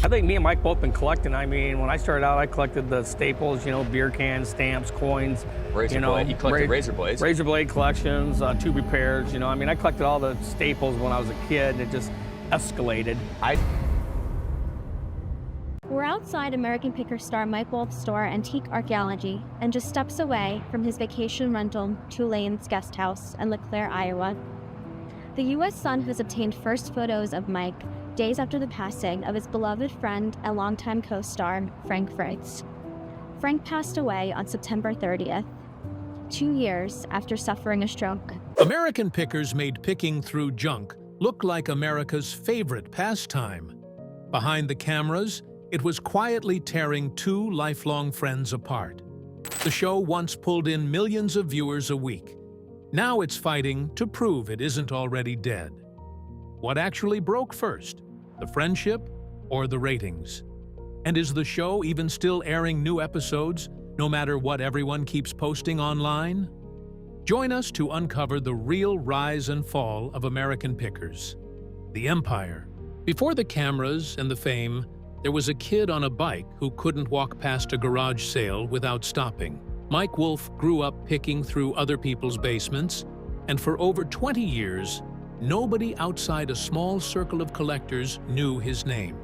I think me and Mike both been collecting. I mean, when I started out, I collected the staples, beer cans, stamps, coins. Razor blade. You collected razor blades. Razor blade collections, tube repairs. I mean, I collected all the staples when I was a kid. It just escalated. We're outside American Picker star Mike Wolf's store, Antique Archaeology, and just steps away from his vacation rental, Tulane's Guest House in LeClaire, Iowa. The U.S. Sun has obtained first photos of Mike days after the passing of his beloved friend and longtime co-star, Frank Fritz. Frank passed away on September 30th, 2 years after suffering a stroke. American Pickers made picking through junk look like America's favorite pastime. Behind the cameras, it was quietly tearing two lifelong friends apart. The show once pulled in millions of viewers a week. Now it's fighting to prove it isn't already dead. What actually broke first, the friendship or the ratings? And is the show even still airing new episodes, no matter what everyone keeps posting online? Join us to uncover the real rise and fall of American Pickers. The Empire. Before the cameras and the fame, there was a kid on a bike who couldn't walk past a garage sale without stopping. Mike Wolf grew up picking through other people's basements, and for over 20 years, nobody outside a small circle of collectors knew his name.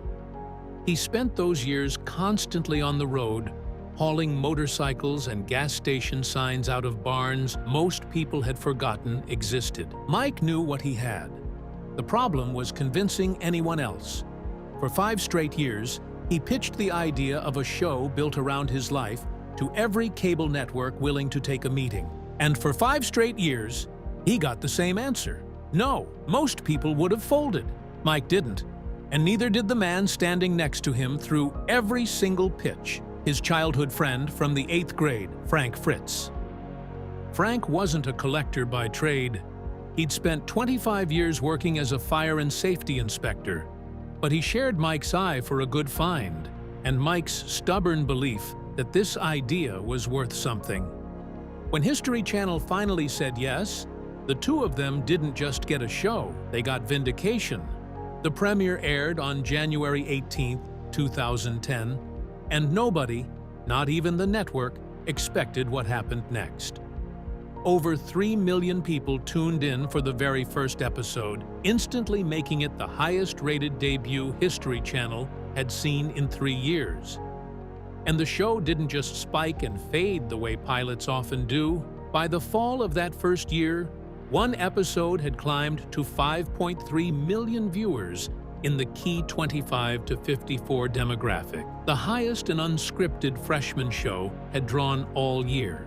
He spent those years constantly on the road, hauling motorcycles and gas station signs out of barns most people had forgotten existed. Mike knew what he had. The problem was convincing anyone else. For 5 straight years, he pitched the idea of a show built around his life to every cable network willing to take a meeting. And for 5 straight years, he got the same answer. No, most people would have folded. Mike didn't, and neither did the man standing next to him through every single pitch, his childhood friend from the 8th grade, Frank Fritz. Frank wasn't a collector by trade. He'd spent 25 years working as a fire and safety inspector. But he shared Mike's eye for a good find, and Mike's stubborn belief that this idea was worth something. When History Channel finally said yes, the two of them didn't just get a show, they got vindication. The premiere aired on January 18, 2010, and nobody, not even the network, expected what happened next. Over 3 million people tuned in for the very first episode, instantly making it the highest-rated debut History Channel had seen in 3 years. And the show didn't just spike and fade the way pilots often do. By the fall of that first year, one episode had climbed to 5.3 million viewers in the key 25 to 54 demographic. The highest and unscripted freshman show had drawn all year.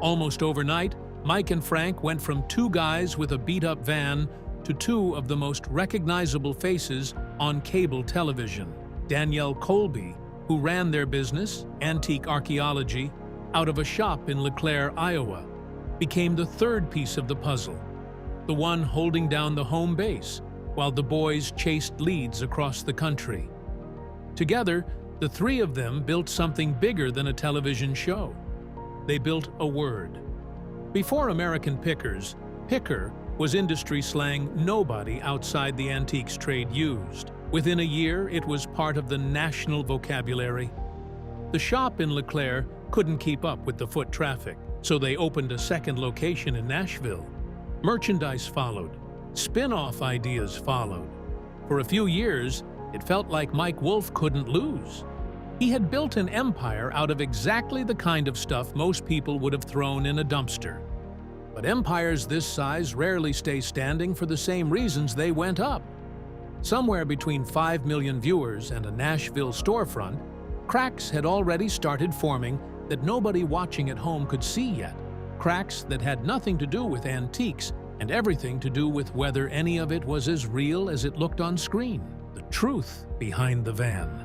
Almost overnight, Mike and Frank went from 2 guys with a beat-up van to 2 of the most recognizable faces on cable television. Danielle Colby, who ran their business, Antique Archaeology, out of a shop in LeClaire, Iowa, became the 3rd piece of the puzzle, the one holding down the home base, while the boys chased leads across the country. Together, the 3 of them built something bigger than a television show. They built a word. Before American Pickers, picker was industry slang nobody outside the antiques trade used. Within a year, it was part of the national vocabulary. The shop in LeClaire couldn't keep up with the foot traffic, so they opened a second location in Nashville. Merchandise followed. Spin-off ideas followed. For a few years, it felt like Mike Wolf couldn't lose. He had built an empire out of exactly the kind of stuff most people would have thrown in a dumpster. But empires this size rarely stay standing for the same reasons they went up. Somewhere between 5 million viewers and a Nashville storefront, cracks had already started forming that nobody watching at home could see yet. Cracks that had nothing to do with antiques and everything to do with whether any of it was as real as it looked on screen. The truth behind the van.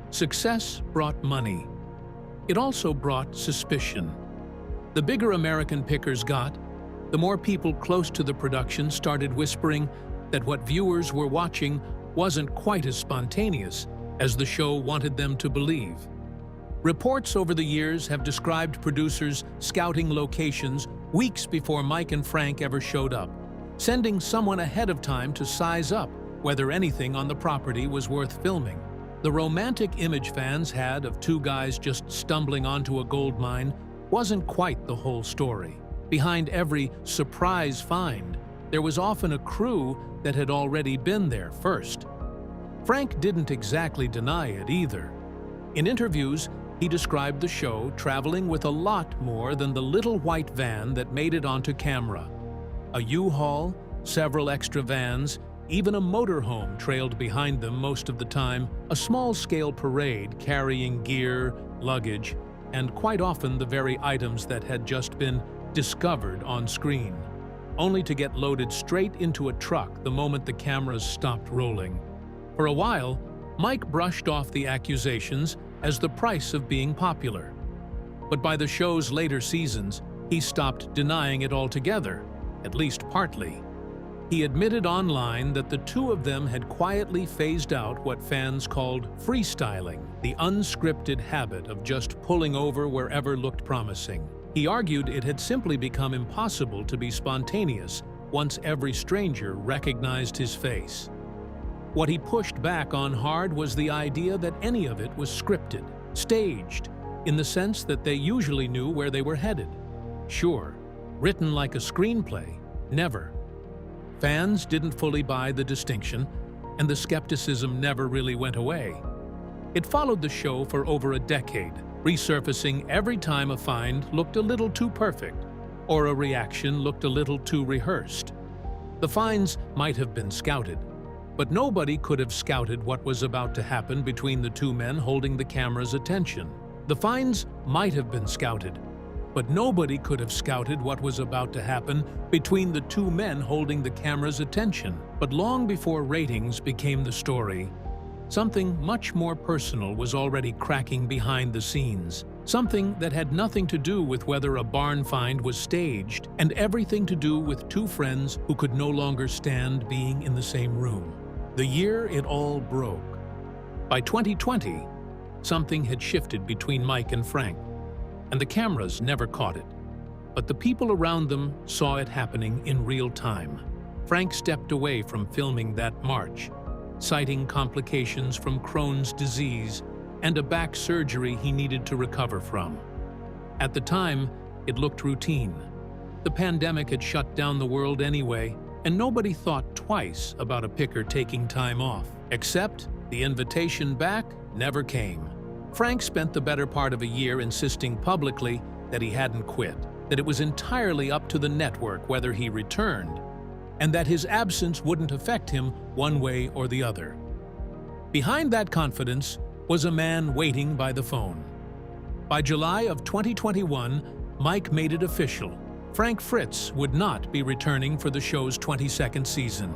Success brought money. It also brought suspicion. The bigger American Pickers got, the more people close to the production started whispering that what viewers were watching wasn't quite as spontaneous as the show wanted them to believe. Reports over the years have described producers scouting locations weeks before Mike and Frank ever showed up, sending someone ahead of time to size up whether anything on the property was worth filming. The romantic image fans had of two guys just stumbling onto a gold mine wasn't quite the whole story. Behind every surprise find, there was often a crew that had already been there first. Frank didn't exactly deny it either. In interviews, he described the show traveling with a lot more than the little white van that made it onto camera. A U-Haul, several extra vans, even a motorhome trailed behind them most of the time, a small-scale parade carrying gear, luggage, and quite often the very items that had just been discovered on screen, only to get loaded straight into a truck the moment the cameras stopped rolling. For a while, Mike brushed off the accusations as the price of being popular. But by the show's later seasons, he stopped denying it altogether, at least partly. He admitted online that the two of them had quietly phased out what fans called freestyling, the unscripted habit of just pulling over wherever looked promising. He argued it had simply become impossible to be spontaneous once every stranger recognized his face. What he pushed back on hard was the idea that any of it was scripted, staged, in the sense that they usually knew where they were headed. Sure, written like a screenplay, never. Fans didn't fully buy the distinction, and the skepticism never really went away. It followed the show for over a decade, resurfacing every time a find looked a little too perfect, or a reaction looked a little too rehearsed. The finds might have been scouted, but nobody could have scouted what was about to happen between the two men holding the camera's attention. The finds might have been scouted, but nobody could have scouted what was about to happen between the two men holding the camera's attention. But long before ratings became the story, something much more personal was already cracking behind the scenes. Something that had nothing to do with whether a barn find was staged, and everything to do with two friends who could no longer stand being in the same room. The year it all broke. By 2020, something had shifted between Mike and Frank, and the cameras never caught it. But the people around them saw it happening in real time. Frank stepped away from filming that March, citing complications from Crohn's disease and a back surgery he needed to recover from. At the time, it looked routine. The pandemic had shut down the world anyway, and nobody thought twice about a picker taking time off. Except the invitation back never came. Frank spent the better part of a year insisting publicly that he hadn't quit, that it was entirely up to the network whether he returned, and that his absence wouldn't affect him one way or the other. Behind that confidence was a man waiting by the phone. By July of 2021, Mike made it official. Frank Fritz would not be returning for the show's 22nd season.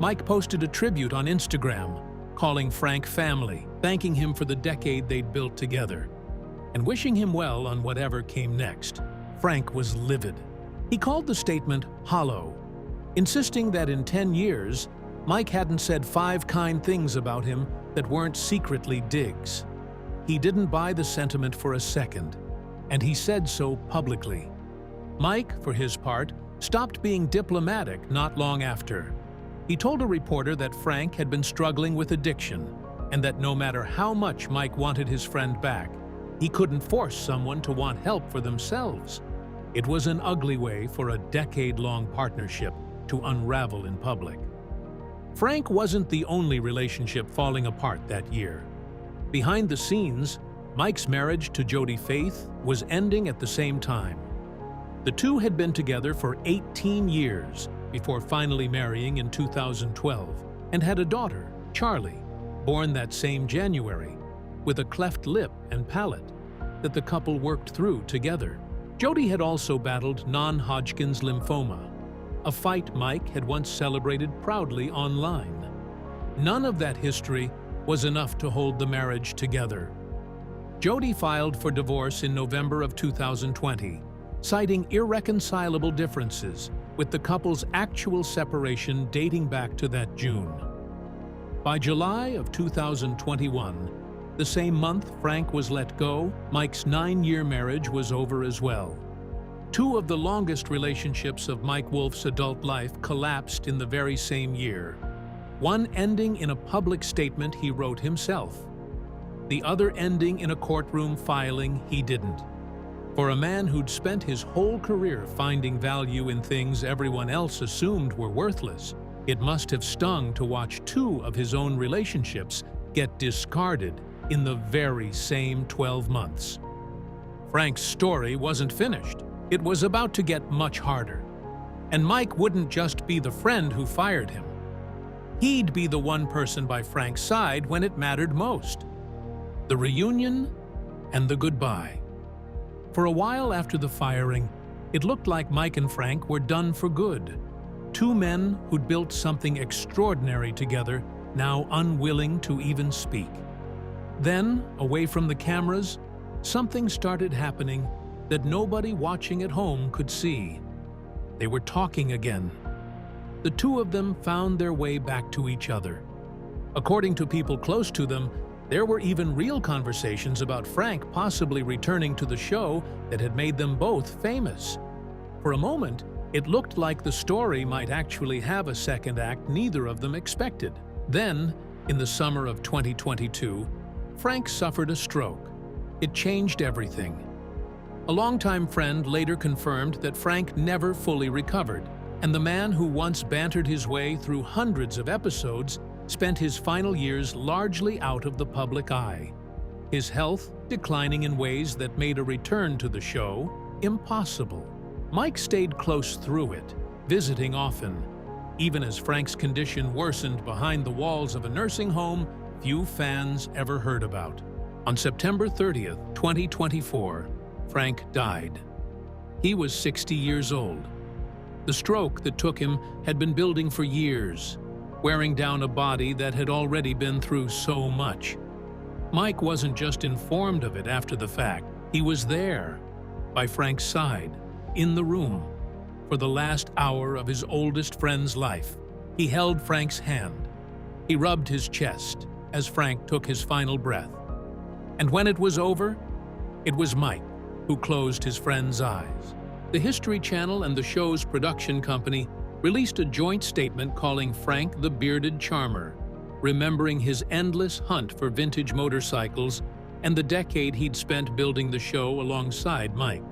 Mike posted a tribute on Instagram, calling Frank family, thanking him for the decade they'd built together, and wishing him well on whatever came next. Frank was livid. He called the statement hollow, insisting that in 10 years, Mike hadn't said 5 kind things about him that weren't secretly digs. He didn't buy the sentiment for a second, and he said so publicly. Mike, for his part, stopped being diplomatic not long after. He told a reporter that Frank had been struggling with addiction, and that no matter how much Mike wanted his friend back, he couldn't force someone to want help for themselves. It was an ugly way for a decade-long partnership to unravel in public. Frank wasn't the only relationship falling apart that year. Behind the scenes, Mike's marriage to Jody Faith was ending at the same time. The two had been together for 18 years before finally marrying in 2012, and had a daughter, Charlie, born that same January, with a cleft lip and palate that the couple worked through together. Jody had also battled non-Hodgkin's lymphoma, a fight Mike had once celebrated proudly online. None of that history was enough to hold the marriage together. Jody filed for divorce in November of 2020, citing irreconcilable differences, with the couple's actual separation dating back to that June. By July of 2021, the same month Frank was let go, Mike's 9-year marriage was over as well. 2 of the longest relationships of Mike Wolf's adult life collapsed in the very same year. one ending in a public statement he wrote himself. The other ending in a courtroom filing he didn't. For a man who'd spent his whole career finding value in things everyone else assumed were worthless, it must have stung to watch two of his own relationships get discarded in the very same 12 months. Frank's story wasn't finished. It was about to get much harder. And Mike wouldn't just be the friend who fired him. He'd be the one person by Frank's side when it mattered most. The reunion and the goodbye. For a while after the firing, it looked like Mike and Frank were done for good. Two men who'd built something extraordinary together, now unwilling to even speak. Then, away from the cameras, something started happening that nobody watching at home could see. They were talking again. The two of them found their way back to each other. According to people close to them, there were even real conversations about Frank possibly returning to the show that had made them both famous. For a moment, it looked like the story might actually have a second act neither of them expected. Then, in the summer of 2022, Frank suffered a stroke. It changed everything. A longtime friend later confirmed that Frank never fully recovered, and the man who once bantered his way through hundreds of episodes spent his final years largely out of the public eye, his health declining in ways that made a return to the show impossible. Mike stayed close through it, visiting often, even as Frank's condition worsened behind the walls of a nursing home few fans ever heard about. On September 30th, 2024, Frank died. He was 60 years old. The stroke that took him had been building for years, wearing down a body that had already been through so much. Mike wasn't just informed of it after the fact. He was there, by Frank's side, in the room, for the last hour of his oldest friend's life. He held Frank's hand. He rubbed his chest as Frank took his final breath. And when it was over, it was Mike who closed his friend's eyes. The History Channel and the show's production company released a joint statement calling Frank the Bearded Charmer, remembering his endless hunt for vintage motorcycles and the decade he'd spent building the show alongside Mike.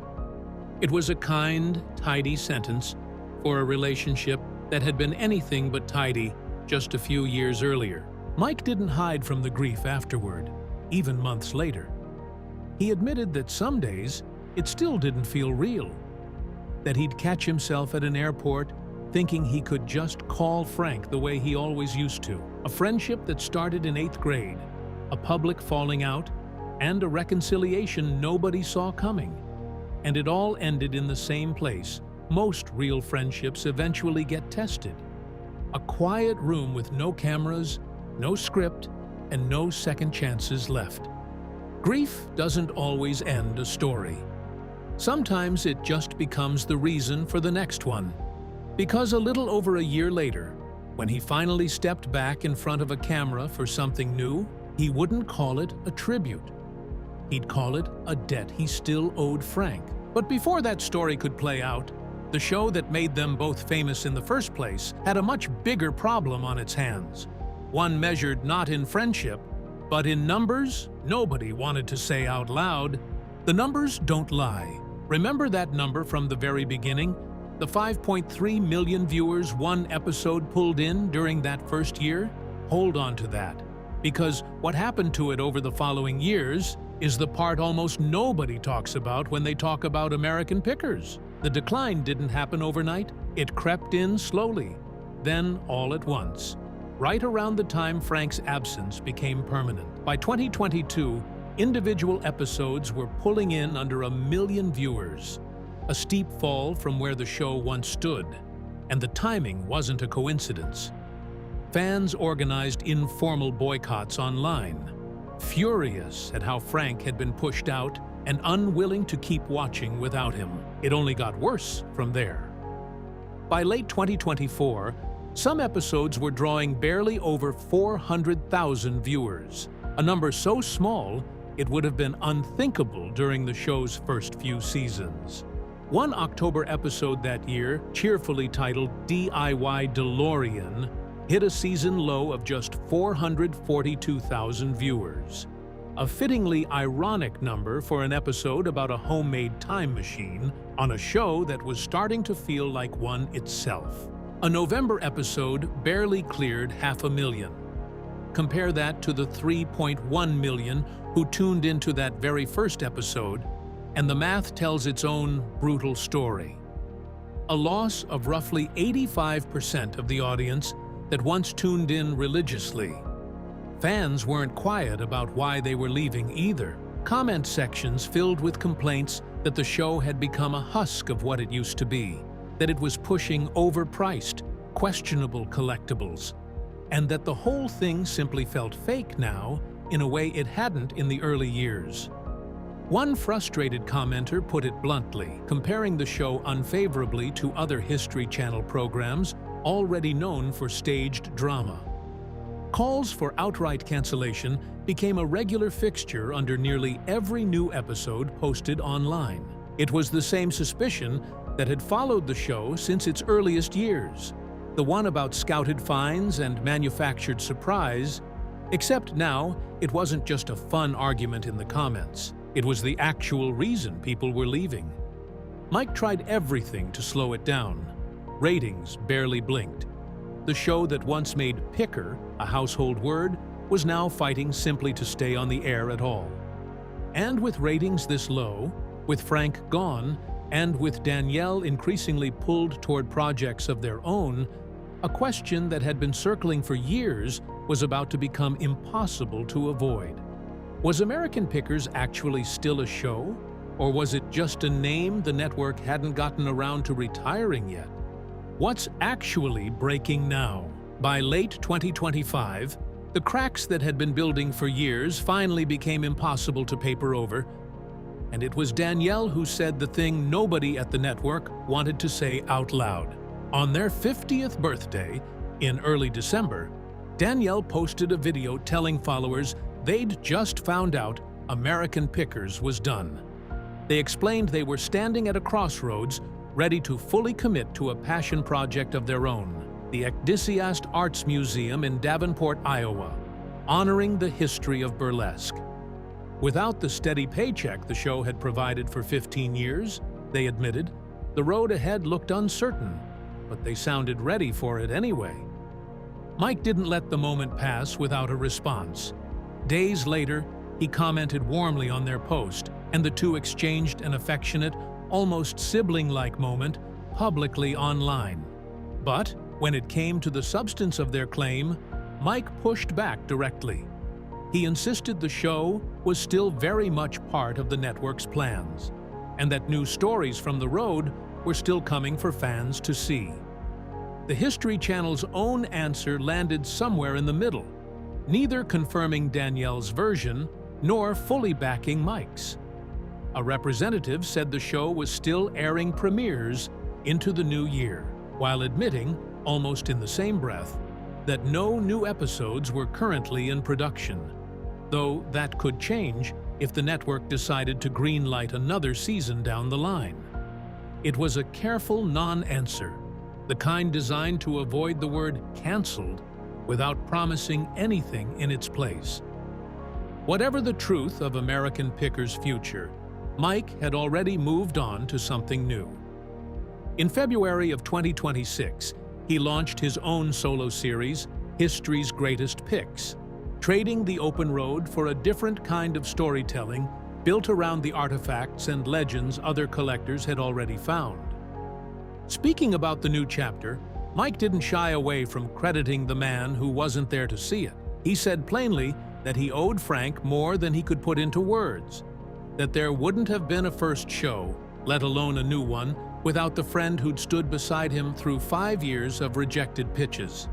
It was a kind, tidy sentence for a relationship that had been anything but tidy just a few years earlier. Mike didn't hide from the grief afterward, even months later. He admitted that some days it still didn't feel real, that he'd catch himself at an airport thinking he could just call Frank the way he always used to. A friendship that started in 8th grade, a public falling out, and a reconciliation nobody saw coming. And it all ended in the same place most real friendships eventually get tested. A quiet room with no cameras, no script, and no second chances left. Grief doesn't always end a story. Sometimes it just becomes the reason for the next one. Because a little over a year later, when he finally stepped back in front of a camera for something new, he wouldn't call it a tribute. He'd call it a debt he still owed Frank. But before that story could play out, the show that made them both famous in the first place had a much bigger problem on its hands. One measured not in friendship, but in numbers nobody wanted to say out loud. The numbers don't lie. Remember that number from the very beginning? The 5.3 million viewers one episode pulled in during that first year? Hold on to that, because what happened to it over the following years is the part almost nobody talks about when they talk about American Pickers. The decline didn't happen overnight. It crept in slowly, then all at once, right around the time Frank's absence became permanent. By 2022, individual episodes were pulling in under 1 million viewers, a steep fall from where the show once stood, and the timing wasn't a coincidence. Fans organized informal boycotts online, furious at how Frank had been pushed out and unwilling to keep watching without him. It only got worse from there. By late 2024, some episodes were drawing barely over 400,000 viewers, a number so small it would have been unthinkable during the show's first few seasons. One October episode that year, cheerfully titled DIY DeLorean, hit a season low of just 442,000 viewers. A fittingly ironic number for an episode about a homemade time machine on a show that was starting to feel like one itself. A November episode barely cleared 500,000. Compare that to the 3.1 million who tuned into that very first episode, and the math tells its own brutal story. A loss of roughly 85% of the audience that once tuned in religiously. Fans weren't quiet about why they were leaving either. Comment sections filled with complaints that the show had become a husk of what it used to be, that it was pushing overpriced, questionable collectibles, and that the whole thing simply felt fake now in a way it hadn't in the early years. One frustrated commenter put it bluntly, comparing the show unfavorably to other History Channel programs already known for staged drama. Calls for outright cancellation became a regular fixture under nearly every new episode posted online. It was the same suspicion that had followed the show since its earliest years, the one about scouted finds and manufactured surprise, except now it wasn't just a fun argument in the comments. It was the actual reason people were leaving. Mike tried everything to slow it down. Ratings barely blinked. The show that once made picker a household word was now fighting simply to stay on the air at all. And with ratings this low, with Frank gone, and with Danielle increasingly pulled toward projects of their own, a question that had been circling for years was about to become impossible to avoid. Was American Pickers actually still a show? Or was it just a name the network hadn't gotten around to retiring yet? What's actually breaking now? By late 2025, the cracks that had been building for years finally became impossible to paper over, and it was Danielle who said the thing nobody at the network wanted to say out loud. On their 50th birthday, in early December, Danielle posted a video telling followers they'd just found out American Pickers was done. They explained they were standing at a crossroads, ready to fully commit to a passion project of their own, the Ecdysiast Arts Museum in Davenport, Iowa, honoring the history of burlesque. Without the steady paycheck the show had provided for 15 years, they admitted, the road ahead looked uncertain, but they sounded ready for it anyway. Mike didn't let the moment pass without a response. Days later, he commented warmly on their post, and the two exchanged an affectionate, almost sibling-like moment publicly online. But when it came to the substance of their claim, Mike pushed back directly. He insisted the show was still very much part of the network's plans, and that new stories from the road were still coming for fans to see. The History Channel's own answer landed somewhere in the middle, neither confirming Danielle's version nor fully backing Mike's. A representative said the show was still airing premieres into the new year, while admitting, almost in the same breath, that no new episodes were currently in production, though that could change if the network decided to greenlight another season down the line. It was a careful non-answer, the kind designed to avoid the word "canceled" without promising anything in its place. Whatever the truth of American Pickers' future, Mike had already moved on to something new. In February of 2026, he launched his own solo series, History's Greatest Picks, trading the open road for a different kind of storytelling built around the artifacts and legends other collectors had already found. Speaking about the new chapter, Mike didn't shy away from crediting the man who wasn't there to see it. He said plainly that he owed Frank more than he could put into words, that there wouldn't have been a first show, let alone a new one, without the friend who'd stood beside him through 5 years of rejected pitches.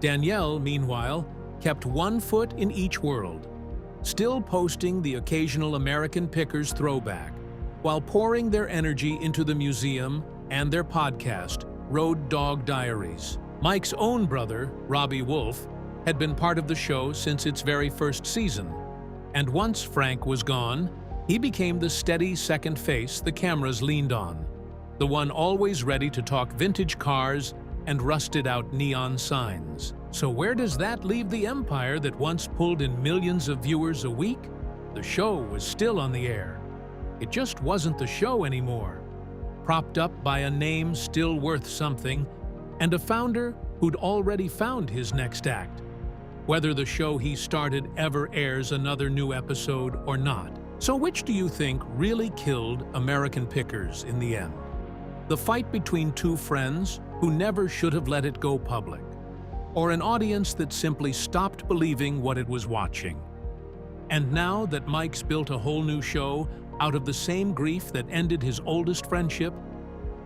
Danielle, meanwhile, kept one foot in each world, still posting the occasional American Pickers throwback, while pouring their energy into the museum and their podcast, Road Dog Diaries. Mike's own brother, Robbie Wolf, had been part of the show since its very first season, and once Frank was gone, he became the steady second face the cameras leaned on, the one always ready to talk vintage cars and rusted-out neon signs. So where does that leave the empire that once pulled in millions of viewers a week? The show was still on the air. It just wasn't the show anymore. Propped up by a name still worth something, and a founder who'd already found his next act. Whether the show he started ever airs another new episode or not. So which do you think really killed American Pickers in the end? The fight between two friends who never should have let it go public, or an audience that simply stopped believing what it was watching? And now that Mike's built a whole new show out of the same grief that ended his oldest friendship,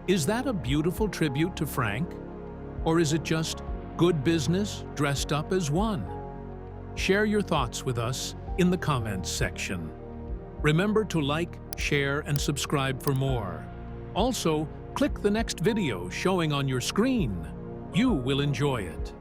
is that a beautiful tribute to Frank? Or is it just good business dressed up as one? Share your thoughts with us in the comments section. Remember to like, share, and subscribe for more. Also, click the next video showing on your screen. You will enjoy it.